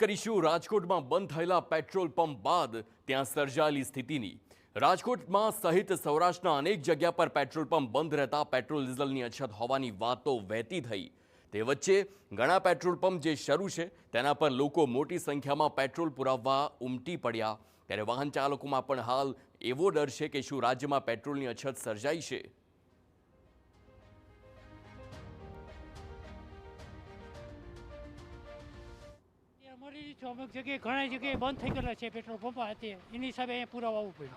કરીશું રાજકોટમાં બંધ થયેલા પેટ્રોલ પંપ બાદ ત્યાં સર્જાયેલી સ્થિતિની। રાજકોટમાં સહિત સૌરાષ્ટ્રના અનેક જગ્યા પર પેટ્રોલ પંપ બંધ રહેતા પેટ્રોલ ડીઝલની અછત હોવાની વાતો વહેતી થઈ। તે વચ્ચે ઘણા પેટ્રોલ પંપ જે શરૂ છે તેના પર લોકો મોટી સંખ્યામાં પેટ્રોલ પુરાવવા ઉમટી પડ્યા। ત્યારે વાહન ચાલકોમાં પણ હાલ એવો ડર છે કે શું રાજ્યમાં પેટ્રોલની અછત સર્જાઈ છે। અમારી અમુક જગ્યાએ ઘણી જગ્યાએ બંધ થઈ ગયેલા છે પેટ્રોલ પંપ હતી એની હિસાબે અહીંયા પુરાવા આવવું પડ્યું।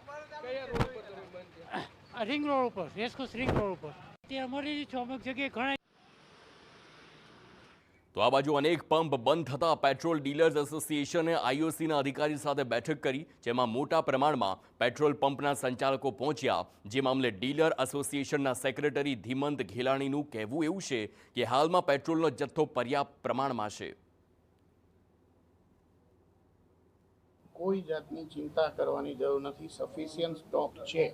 આ રિંગ રોડ ઉપર રેસકોર્સ રિંગ રોડ ઉપર તે અમારી અમુક જગ્યાએ ઘણા તો આ બાજુ અનેક પંપ બંધ થતા પેટ્રોલ ડીલર્સ એસોસિએશને આઈઓસીના અધિકારી સાથે બેઠક કરી, જેમાં મોટા પ્રમાણમાં પેટ્રોલ પંપના સંચાલકો પહોંચ્યા। જે મામલે ડીલર એસોસિએશનના સેક્રેટરી ધીમંત ઘેલાણીનું કહેવું એવું છે કે હાલમાં પેટ્રોલનો જથ્થો પર્યાપ્ત પ્રમાણમાં છે। કોઈ જાતની ચિંતા કરવાની જરૂર નથી, સફિશિયન્ટ સ્ટોક છે।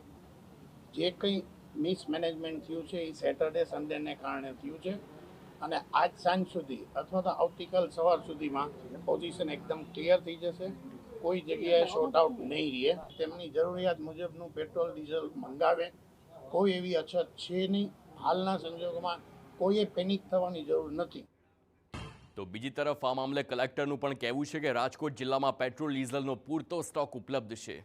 જે કંઈ મિસમેનેજમેન્ટ થયું છે એ સેટરડે સન્ડેને કારણે થયું છે અને આજ સાંજ સુધી અથવા તો આવતીકાલ સવાર સુધીમાં પોઝિશન એકદમ ક્લિયર થઈ જશે। કોઈ જગ્યાએ શોર્ટ આઉટ નહીં રહે, તેમની જરૂરિયાત મુજબનું પેટ્રોલ ડીઝલ મંગાવે, કોઈ એવી અછત છે નહીં। હાલના સંજોગોમાં કોઈએ પેનિક થવાની જરૂર નથી। તો બીજી તરફ આ મામલે કલેક્ટરનું પણ કહેવું છે કે રાજકોટ જિલ્લામાં પેટ્રોલ ડીઝલનો પૂરતો સ્ટોક ઉપલબ્ધ છે।